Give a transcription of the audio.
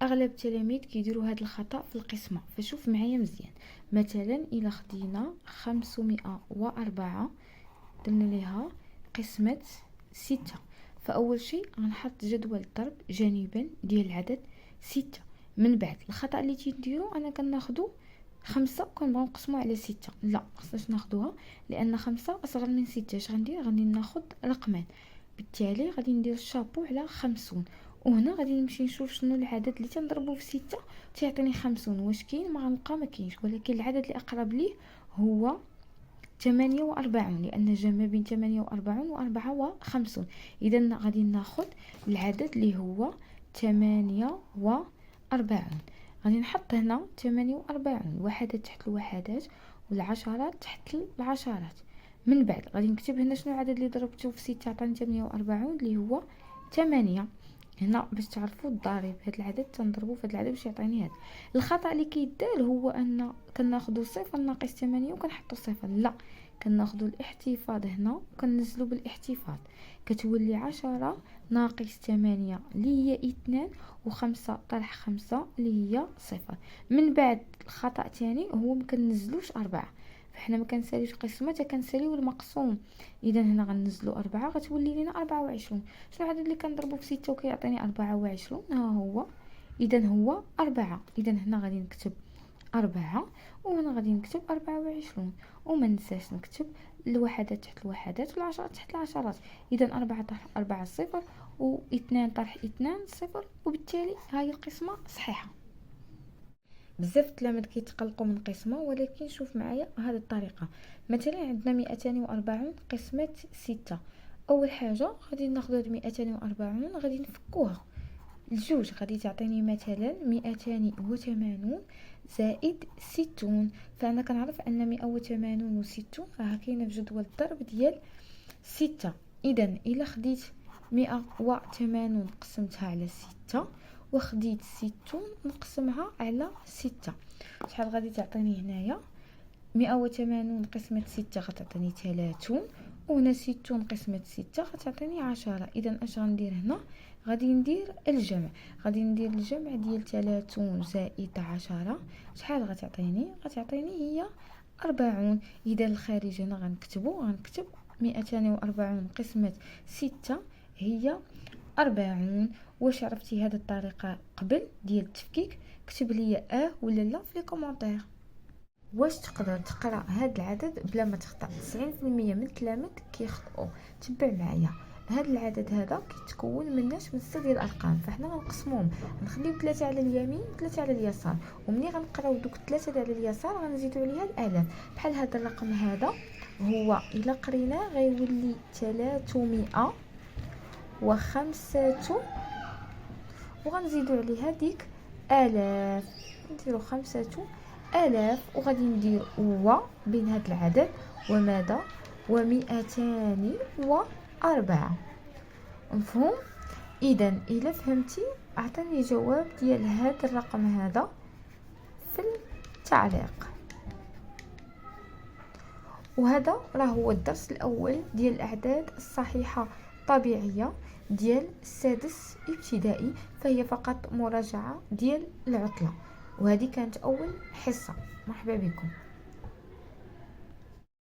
اغلب التلاميذ كيديروا هذا الخطأ في القسمة. فشوف معايا مزيان. مثلا الى خدينا 504 درنا ليها قسمة 6، فاول شيء غنحط جدول الضرب جانبا ديال العدد 6. من بعد الخطأ اللي تيديروا انا كناخدو 5 كنبغيو نقسمو على 6، لا خصناش ناخدوها لان 5 اصغر من 6. اش غندير؟ غادي ناخد رقمان، بالتالي غادي ندير الشابو على 50. وهنا غادي نمشي نشوف شنو العدد اللي تنضربو في 6 تيعطيني 50. واش كاين؟ ما غنلقى، ما كاينش، ولكن العدد اللي اقرب ليه هو 48 لان جمع بين 48 و 54. اذا غادي ناخد العدد اللي هو 48. غادي نحط هنا 48 الوحدات تحت الوحدات والعشرات تحت العشرات. من بعد غادي نكتب هنا شنو العدد اللي ضربته في 6 عطاني 48 اللي هو 8. هنا باش تعرفوا الضرب، هاد العدد تنضربو في هاد العدد باش يعطيني هاد. الخطا اللي كيدار هو ان كناخذوا صفر ناقص 8 وكنحطوا صفر، لا كناخذوا الاحتفاظ هنا وكننزلوا بالاحتفاظ، كتولي 10 ناقص 8 اللي هي 2 و5 طرح 5 اللي هي 0. من بعد الخطا الثاني هو ما كننزلوش 4، فحنا ما كنساليوش قسمه حتى كنساليو المقسوم. اذا هنا غننزلوا 4 غتولي لينا 24. شنو العدد اللي كنضربو في 6 وكيعطيني 24؟ ها هو، اذا هو 4. اذا هنا غادي نكتب 4 وهنا غادي نكتب 24 وما ننساش نكتب الوحدات تحت الوحدات والعشرات تحت العشرات. اذا 4 طرح 4 صفر و2 طرح 2 صفر، وبالتالي هاي القسمه صحيحه. بزاف التلاميذ كيتقلقوا من قسمه، ولكن شوف معايا هذه الطريقه. مثلا عندنا 240 قسمه 6. اول حاجه غادي ناخذ هاد 240 غادي نفكوها الجوج، غادي تعطيني مثلا 280 زائد 60. فانا كنعرف ان 180 و 60 راه كاينه في جدول الضرب ديال 6. اذا الا خديت 180 قسمتها على 6 وخديت 60 نقسمها على 6، شحال غادي تعطيني هنايا؟ 180 قسمة 6 غتعطيني 30 وهنا 60 قسمة 6 غتعطيني 10. اذا اش غندير هنا؟ غادي ندير الجمع، غادي ندير الجمع ديال 30 زائد 10. شحال غتعطيني؟ غتعطيني هي 40. اذا الخارج هنا غنكتب 240 قسمة 6 هي 40. واش عرفتي هذه الطريقه قبل ديال التفكيك؟ كتب لي ولا لا في لي كومونتير. واش تقدر تقرا هذا العدد بلا ما تخطا؟ 90% من التلاميذ كيخطئوا. تبع معايا، هذا العدد هذا كيتكون مناش من 6 ديال الارقام، فاحنا غنقسموهم، نخليو 3 على اليمين 3 على اليسار، ومني غنقراو دوك 3 على اليسار غنزيدو عليها الالاف. بحال هذا الرقم هذا هو الا قريناه غيولي 305 وغنزيدو عليها ديك آلاف، نديرو 5000 وغادي ندير هو بين هاد العدد وماذا؟ و204. مفهوم؟ اذا الا فهمتي اعطيني جواب ديال هذا الرقم هذا في التعليق. وهذا راه هو الدرس الاول ديال الاعداد الصحيحه طبيعيه ديال السادس ابتدائي، فهي فقط مراجعه ديال العطله، وهذه كانت اول حصه. مرحبا بكم.